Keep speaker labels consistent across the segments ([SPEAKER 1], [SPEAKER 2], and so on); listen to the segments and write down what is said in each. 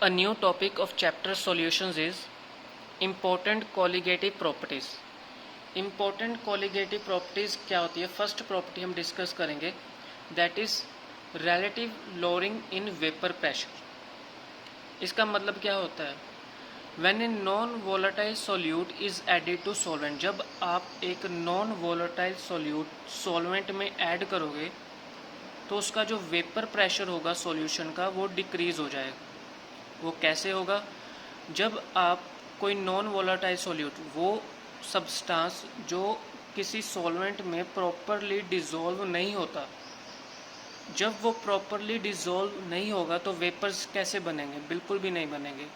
[SPEAKER 1] A new topic of chapter solutions is important colligative properties. Important colligative properties क्या होती है? First property हम discuss करेंगे, that is relative lowering in vapor pressure. इसका मतलब क्या होता है? When a non-volatile solute is added to solvent, जब आप एक non-volatile solute solvent में ऐड करोगे तो उसका जो वेपर प्रेशर होगा सॉल्यूशन का वो डिक्रीज हो जाएगा. वो कैसे होगा? जब आप कोई नॉन वोलाटाइल सॉल्यूट, वो सब्सटेंस जो किसी सॉल्वेंट में प्रॉपरली डिज़ोल्व नहीं होता, जब वो प्रॉपरली डिज़ोल्व नहीं होगा तो वेपर्स कैसे बनेंगे? बिल्कुल भी नहीं बनेंगे.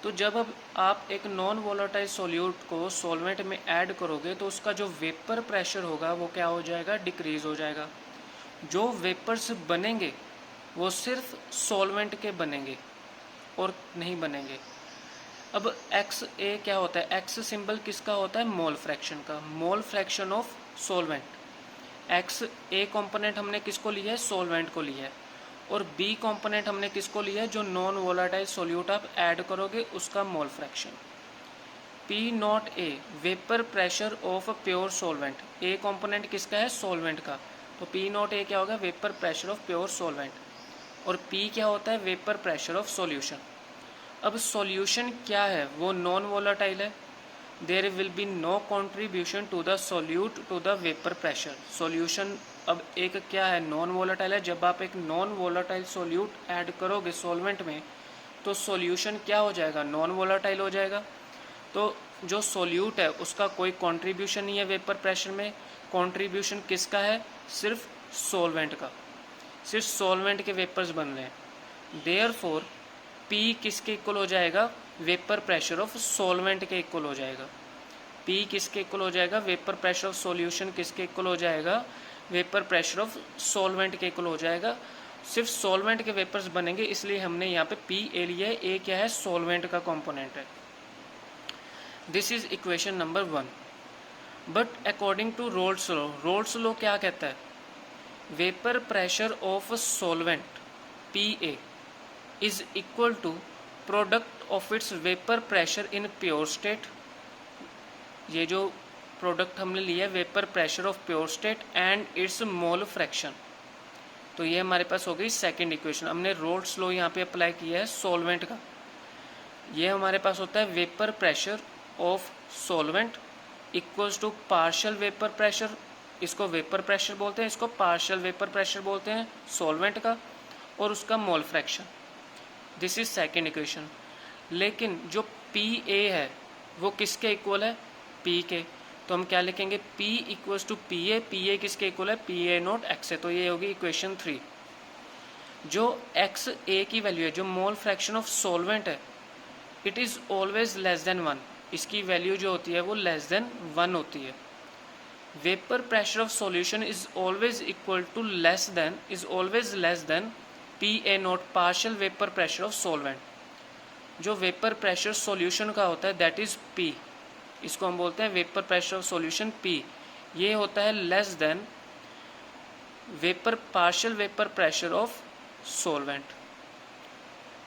[SPEAKER 1] तो जब अब आप एक नॉन वोलाटाइल सॉल्यूट को सॉल्वेंट में ऐड करोगे तो उसका जो वेपर प्रेशर होगा वो क्या हो जाएगा? डिक्रीज हो जाएगा. जो वेपर्स बनेंगे वो सिर्फ सॉल्वेंट के बनेंगे और नहीं बनेंगे. अब एक्स ए क्या होता है? एक्स सिंबल किसका होता है? मोल फ्रैक्शन का. Mole fraction of solvent. X A component हमने किसको लिया है? सॉल्वेंट को लिया है. और बी कंपोनेंट हमने किसको लिया है? जो नॉन वोलाटाइल सॉल्यूट आप ऐड करोगे उसका mole fraction. P not a vapour pressure of pure solvent. A component किसका है? सॉल्वेंट का. तो पी नॉट ए क्या होगा? Vapour pressure of pure solvent. और P क्या होता है? Vapour pressure of solution. अब सॉल्यूशन क्या है? वो नॉन वोलाटाइल है. There will be no contribution to the solute to the vapour pressure. Solution अब एक क्या है? नॉन वोलाटाइल है. जब आप एक नॉन वोलाटाइल सॉल्यूट ऐड करोगे सॉल्वेंट में तो सॉल्यूशन क्या हो जाएगा? नॉन वोलाटाइल हो जाएगा. तो जो सॉल्यूट है उसका कोई कंट्रीब्यूशन नहीं है वेपर प्रेशर में. कंट्रीब्यूशन किसका है? सिर्फ सॉल्वेंट का. सिर्फ सॉल्वेंट के वेपर्स बन रहे हैं. देयरफॉर P किसके इक्वल हो जाएगा? वेपर प्रेशर ऑफ सॉल्वेंट के इक्वल हो जाएगा. P किसके इक्वल हो जाएगा? वेपर प्रेशर ऑफ सॉल्यूशन किसके इक्वल हो जाएगा? वेपर प्रेशर ऑफ सॉल्वेंट के इक्वल हो जाएगा. सिर्फ सॉल्वेंट के वेपर्स बनेंगे इसलिए हमने यहाँ पे P ए लिया है. ए क्या है? सॉल्वेंट का कॉम्पोनेंट है. This is equation number 1. But according to Raoult's law, Raoult's law क्या कहता है? Vapour pressure of solvent Pa is equal to product of its vapor pressure in pure state. ये जो प्रोडक्ट हमने लिया है vapour pressure of pure state and it's mole fraction. तो ये हमारे पास हो गई सेकंड इक्वेशन. हमने रोल्स लॉ यहाँ पे अप्लाई किया है सॉल्वेंट का. ये हमारे पास होता है vapour pressure of solvent equals to partial vapour pressure. इसको वेपर प्रेशर बोलते हैं, इसको पार्शियल वेपर प्रेशर बोलते हैं सॉल्वेंट का, और उसका mole fraction. This is second equation. लेकिन जो पी ए है वो किसके इक्वल है? पी के. तो हम क्या लिखेंगे? P equals to P A. P A किसके इक्वल है? पी ए नॉट एक्स है. तो ये होगी इक्वेशन 3. जो एक्स ए की वैल्यू है, जो मोल फ्रैक्शन ऑफ सॉल्वेंट है, it is always less than 1. इसकी वैल्यू जो होती है वो लेस देन 1 होती है. Vapour pressure of solution is always equal to less than P A naught partial vapour pressure of solvent. जो वेपर प्रेशर सॉल्यूशन का होता है दैट इज P. इसको हम बोलते हैं vapour pressure of solution P. ये होता है less than partial vapour pressure of solvent.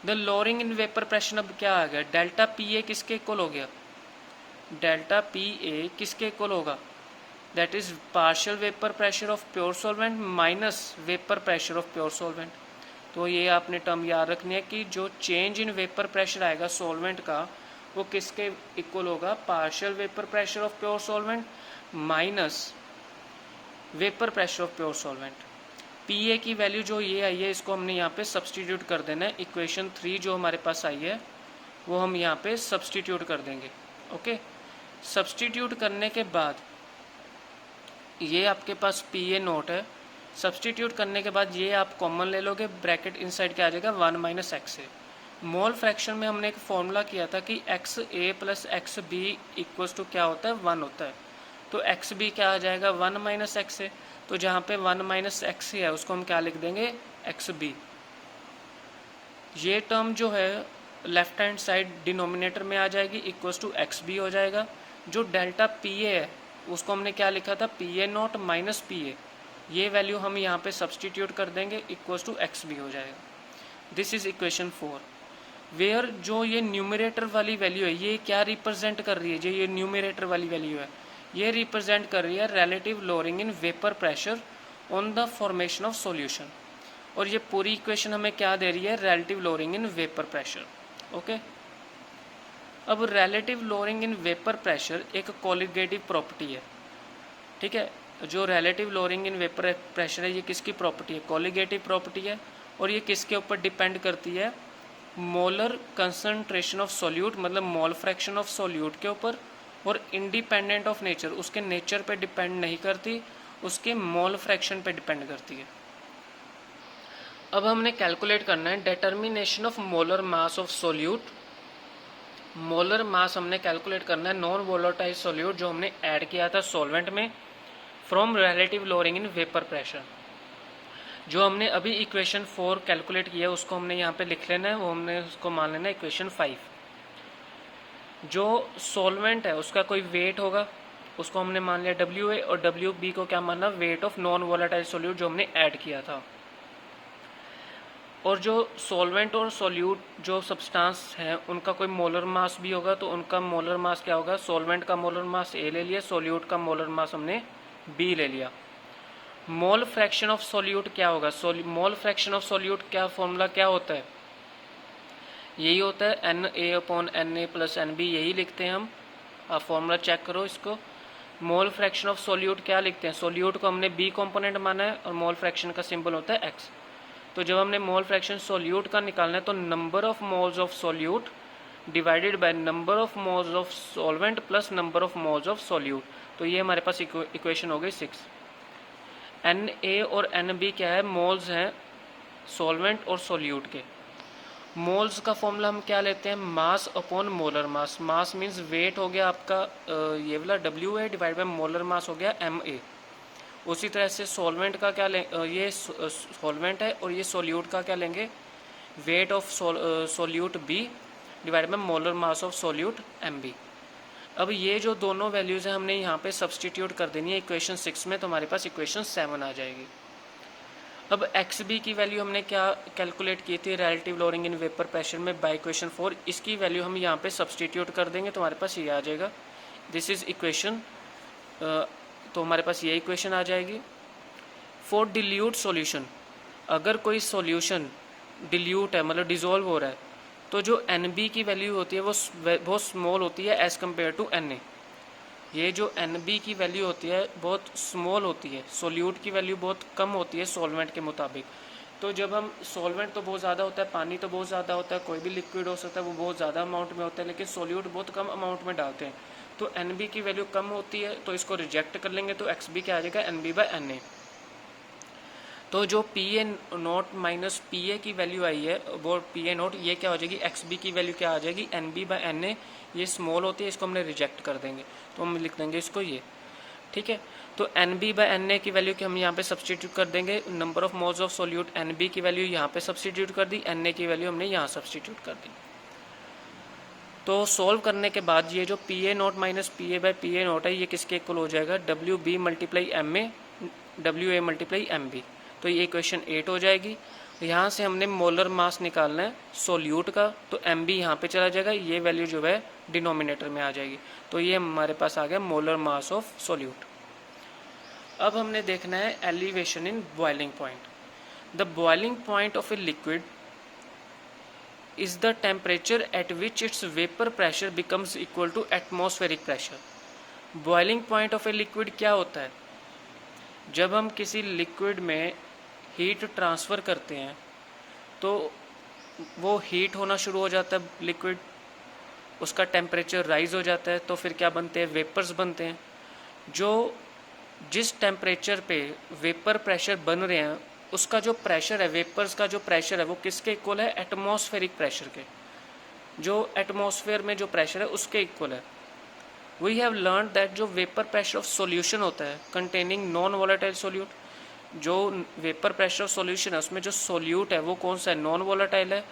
[SPEAKER 1] The lowering in vapour pressure अब क्या आ गया? डेल्टा पी ए किसके इक्वल हो गया? डेल्टा पी ए किसके इक्वल होगा? That is partial vapour pressure of pure solvent minus vapour pressure of pure solvent. तो ये आपने टर्म याद रखनी है कि जो चेंज इन वेपर प्रेशर आएगा सॉल्वेंट का वो किसके इक्वल होगा? Partial vapour pressure of pure solvent minus vapour pressure of pure solvent. P A की वैल्यू जो ये आई है इसको हमने यहाँ पे सब्सटीट्यूट कर देना है. इक्वेशन 3 जो हमारे पास आई है वो हम यहाँ पे सब्सटीट्यूट कर देंगे. ओके. सब्सटीट्यूट करने के बाद ये आपके पास पी ए नोट है. सब्सटीट्यूट करने के बाद ये आप कॉमन ले लोगे, ब्रैकेट इनसाइड क्या आ जाएगा? 1 minus X A. Mole fraction में हमने एक फॉर्मूला किया था कि X A plus X B equals to क्या होता है? 1 होता है. तो एक्स बी क्या आ जाएगा? 1 माइनस एक्स ए. तो जहाँ पे 1 माइनस एक्स है उसको हम क्या लिख देंगे? X B. ये टर्म जो है लेफ्ट हैंड साइड डिनोमिनेटर में आ जाएगी, इक्वल्स टू एक्स बी हो जाएगा. जो डेल्टा पी ए है उसको हमने क्या लिखा था? P A not minus P A. ये वैल्यू हम यहाँ पे सब्सटीट्यूट कर देंगे, इक्वल्स टू एक्स बी हो जाएगा. This is equation 4. वेयर जो ये न्यूमरेटर वाली वैल्यू है ये क्या रिप्रेजेंट कर रही है, जो ये न्यूमरेटर वाली वैल्यू है ये रिप्रेजेंट कर रही है relative lowering in vapour pressure on the formation of solution. और ये पूरी इक्वेशन हमें क्या दे रही है, relative lowering in vapour pressure. Okay, अब relative lowering in vapour pressure एक कोलिगेटिव प्रॉपर्टी है। ठीक है, जो relative lowering in vapour pressure है ये किसकी प्रॉपर्टी है, कोलिगेटिव प्रॉपर्टी है। और ये किसके ऊपर डिपेंड करती है, मोलर कंसंट्रेशन ऑफ सॉल्यूट मतलब मोल फ्रैक्शन ऑफ सॉल्यूट के ऊपर, और इंडिपेंडेंट ऑफ नेचर, उसके नेचर पे डिपेंड नहीं करती, उसके मोल फ्रैक्शन पे डिपेंड करती है। अब हमने कैलकुलेट करना है determination of molar mass of solute. Molar mass हमने कैलकुलेट करना है नॉन वोलेटाइल सॉल्यूट जो हमने ऐड किया था सॉल्वेंट में from relative lowering in vapour pressure. जो हमने अभी इक्वेशन 4 कैलकुलेट किया है उसको हमने यहाँ पे लिख लेना है, वो हमने उसको मान लेना है इक्वेशन 5। जो सॉल्वेंट है उसका कोई वेट होगा, उसको हमने मान लिया WA, और WB को क्या मानना, weight of non volatile solute जो हमने ऐड किया था। और जो सॉल्वेंट और सॉल्यूट जो सब्सटेंस हैं उनका कोई मोलर मास भी होगा, तो उनका मोलर मास क्या होगा, सॉल्वेंट का मोलर मास A ले लिया, सॉल्यूट का मोलर मास हमने B ले लिया। मोल फ्रैक्शन ऑफ सॉल्यूट क्या होगा, मोल फ्रैक्शन ऑफ सॉल्यूट क्या फॉर्मूला क्या होता है, यही होता है Na/Na + Nb, यही लिखते हैं हम। आप फॉर्मूला चेक करो इसको। मोल फ्रैक्शन ऑफ सॉल्यूट क्या लिखते हैं, सॉल्यूट को हमने B कंपोनेंट माना है और मोल फ्रैक्शन का सिंबल होता है X। तो जब हमने मोल फ्रैक्शन सॉल्यूट का निकालना है तो number of moles of solute divided by number of moles of solvent plus number of moles of solute. तो ये हमारे पास इक्वेशन हो गई 6। Na और Nb क्या है, मोल्स हैं सॉल्वेंट और सॉल्यूट के। मोल्स का फॉर्मूला हम क्या लेते हैं, mass upon molar mass. Mass means weight हो गया आपका ये वाला WA divide by molar mass हो गया Ma। उसी तरह से सॉल्वेंट का क्या ये सॉल्वेंट है और ये सॉल्यूट का क्या लेंगे, weight of solute B divide by molar mass of solute Mb। अब ये जो दोनों वैल्यूज़ हैं हमने यहाँ पे सब्सटीट्यूट कर देनी है इक्वेशन 6 में, तो हमारे पास इक्वेशन 7 आ जाएगी। अब XB की वैल्यू हमने क्या कैलकुलेट की थी relative lowering in vapour pressure में बाय इक्वेशन 4, इसकी वैल्यू हम यहाँ पे सब्सटीट्यूट कर देंगे तो हमारे पास ये आ जाएगा। दिस इज इक्वेशन, तो हमारे पास ये इक्वेशन आ जाएगी। फॉर डिल्यूट सॉल्यूशन, अगर कोई सॉल्यूशन डिल्यूट है मतलब डिज़ोल्व हो रहा है तो जो Nb की वैल्यू होती है वो बहुत स्मॉल होती है एज़ कम्पेयर टू Na। ये जो Nb की वैल्यू होती है बहुत स्मॉल होती है, सॉल्यूट की वैल्यू बहुत कम होती है सॉल्वेंट के मुताबिक। तो जब हम सॉल्वेंट तो बहुत ज़्यादा होता है, पानी तो बहुत ज़्यादा होता है, कोई भी लिक्विड हो सकता है वो बहुत ज़्यादा अमाउंट में होता है, लेकिन सॉल्यूट बहुत कम अमाउंट में डालते हैं तो Nb की वैल्यू कम होती है, तो इसको रिजेक्ट कर लेंगे तो XB क्या आ जाएगा, Nb/Na। तो जो Pa0 माइनस Pa की वैल्यू आई है वो Pa0 ये क्या हो जाएगी, XB की वैल्यू क्या आ जाएगी, Nb/Na। ये स्मॉल होती है, इसको हमने रिजेक्ट कर देंगे तो हम लिख देंगे इसको ये। ठीक है, तो Nb/Na की वैल्यू की हम यहाँ पे सब्सटीट्यूट कर देंगे, number of moles of solute Nb की वैल्यू यहाँ पे सब्सटीट्यूट कर दी, Na की वैल्यू हमने यहाँ सब्सटीट्यूट कर दी। तो सॉल्व करने के बाद ये जो Pa0 माइनस Pa/Pa0 है ये किसके इक्वल हो जाएगा, WB × Ma WA × Mb। तो ये इक्वेशन 8 हो जाएगी। यहाँ से हमने मोलर मास निकालना है सॉल्यूट का, तो Mb यहाँ पे चला जाएगा, ये वैल्यू जो है डिनोमिनेटर में आ जाएगी। तो ये हमारे पास आ गया मोलर मास ऑफ सॉल्यूट। अब हमने देखना है elevation in boiling point. The boiling point of a liquid is the temperature at which its vapor pressure becomes equal to atmospheric pressure। Boiling point of a liquid क्या होता है, जब हम किसी लिक्विड में हीट ट्रांसफ़र करते हैं तो वो हीट होना शुरू हो जाता है लिक्विड, उसका टेम्परेचर राइज हो जाता है, तो फिर क्या बनते हैं, वेपर्स बनते हैं। जो जिस टेम्परेचर पे वेपर प्रेशर बन रहे हैं उसका जो प्रेशर है, वेपर्स का जो प्रेशर है वो किसके इक्वल है, एटमॉस्फेरिक प्रेशर के। जो एटमॉस्फेयर में जो प्रेशर है उसके इक्वल है। वी हैव लर्न दैट जो वेपर प्रेशर ऑफ सॉल्यूशन होता है कंटेनिंग नॉन वोलेटाइल सॉल्यूट, जो वेपर प्रेशर ऑफ सॉल्यूशन है उसमें जो सॉल्यूट है वो कौन सा है, नॉन वोलेटाइल है,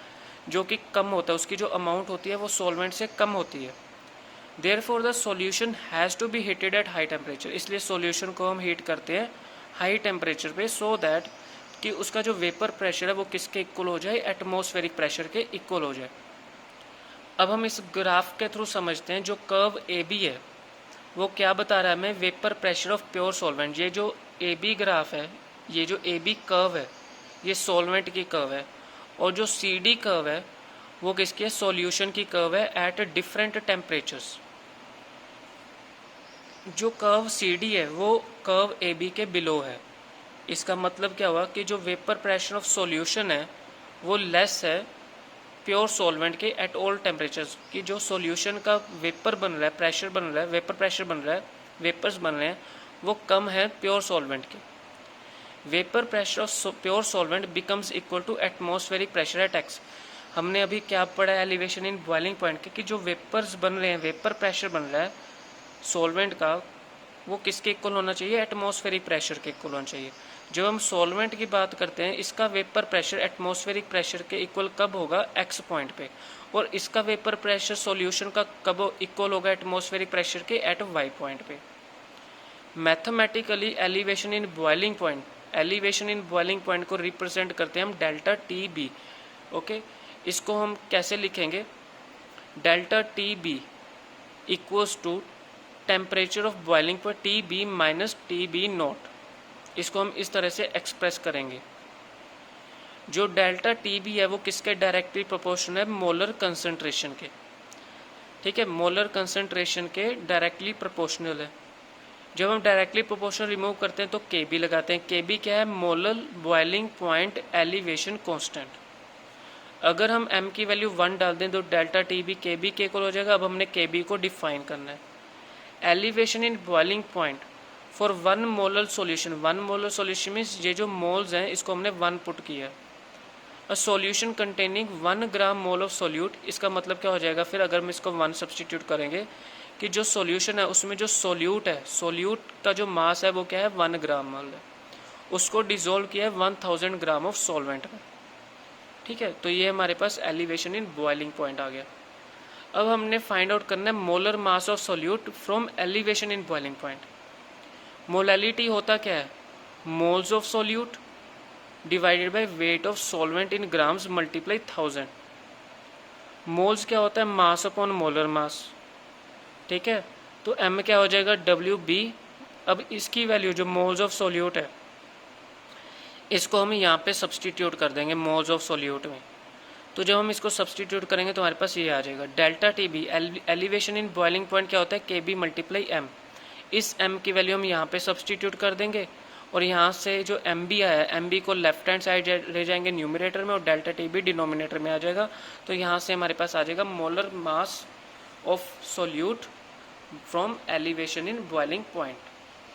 [SPEAKER 1] जो कि कम होता है, उसकी जो अमाउंट होती है वो सॉल्वेंट से कम होती है। Therefore the solution has to be heated at high temperature, इसलिए सॉल्यूशन को हम हीट करते हैं हाई टेम्परेचर पे, सो दैट कि उसका जो वेपर प्रेशर है वो किसके इक्वल हो जाए, एटमॉस्फेरिक प्रेशर के इक्वल हो जाए। अब हम इस ग्राफ के थ्रू समझते हैं जो कर्व ए बी है वो क्या बता रहा है हमें, vapour pressure of pure solvent. ये जो ए बी ग्राफ है, ये जो ए बी कर्व है, ये सॉल्वेंट की कर्व है, और जो सी डी कर्व है वो किसकी है, सॉल्यूशन की कर्व है एट डिफरेंट टेम्परेचर्स। जो कर्व सी डी है वो कर्व ए बी के बिलो है। इसका मतलब क्या हुआ कि जो वेपर प्रेशर ऑफ सॉल्यूशन है वो लेस है प्योर सॉल्वेंट के एट ऑल टेम्परेचर्स, की जो सॉल्यूशन का वेपर बन रहा है, प्रेशर बन रहा है, वेपर प्रेशर बन रहा है, वेपर्स बन रहे हैं, वो कम है प्योर सॉल्वेंट के। Vapour pressure of pure solvent becomes equal to atmospheric pressure at X. हमने अभी क्या पढ़ा है एलिवेशन इन बॉइलिंग पॉइंट के, कि जो वेपर्स बन रहे हैं, वेपर प्रेशर बन रहा है सॉल्वेंट का, वो किसके इक्वल होना चाहिए, एटमॉस्फेरिक प्रेशर के इक्वल होना चाहिए। जब हम सॉल्वेंट की बात करते हैं, इसका वेपर प्रेशर एटमॉस्फेरिक प्रेशर के इक्वल कब होगा, एक्स पॉइंट पे, और इसका वेपर प्रेशर सॉल्यूशन का कब इक्वल होगा एटमॉस्फेरिक प्रेशर के, एट वाई पॉइंट पे। Mathematically elevation in boiling point, elevation in boiling point को रिप्रेजेंट करते हैं हम डेल्टा टी बी। ओके, इसको हम कैसे लिखेंगे, delta T B equals to temperature of boiling पर T B minus T B naught. इसको हम इस तरह से एक्सप्रेस करेंगे। जो डेल्टा टी बी है वो किसके डायरेक्टली प्रोपोर्शनल है, मोलर कंसंट्रेशन के। ठीक है, मोलर कंसंट्रेशन के डायरेक्टली प्रोपोर्शनल है। जब हम डायरेक्टली प्रोपोर्शनल रिमूव करते हैं तो के बी लगाते हैं। के बी क्या है, molar boiling point elevation constant. अगर हम m की वैल्यू 1 डाल दें तो डेल्टा टी बी के बी के इक्वल हो जाएगा। अब हमने के बी को डिफाइन करना है। Elevation in boiling point for 1 molar solution, 1 molar solution means ये जो मोल्स हैं इसको हमने 1 पुट किया। A solution containing 1 gram mole of solute, इसका मतलब क्या हो जाएगा फिर अगर हम इसको 1 सब्सटीट्यूट करेंगे कि जो सॉल्यूशन है उसमें जो सोल्यूट है, सोल्यूट का जो मास है वो क्या है, 1 ग्राम मोल है, उसको डिजोल्व किया है 1000 ग्राम ऑफ सॉल्वेंट में। ठीक है, तो ये हमारे पास एलिवेशन इन बॉइलिंग पॉइंट आ गया। अब हमने फाइंड आउट करना है molar mass of solute from elevation in boiling point. Molality होता क्या है, moles of solute divided by weight of solvent in grams multiply 1000। Moles क्या होता है, मास अपॉन मोलर मास। ठीक है, तो m क्या हो जाएगा, WB। अब इसकी वैल्यू जो मोल्स ऑफ सोल्यूट है इसको हम यहाँ पे सब्सटीट्यूट कर देंगे मोल्स ऑफ सोल्यूट में। तो जब हम इसको सब्सटीट्यूट करेंगे तो हमारे पास ये आ जाएगा delta T B, elevation in boiling point क्या होता है, के बी मल्टीप्लाई एम। इस m की वैल्यू हम यहाँ पे सब्सटीट्यूट कर देंगे और यहाँ से जो एम बी आया है, एम बी को लेफ्ट हैंड साइड ले जाएंगे न्यूमरेटर में और डेल्टा टी बी डिनोमिनेटर में आ जाएगा। तो यहाँ से हमारे पास आ जाएगा molar mass of solute from elevation in boiling point.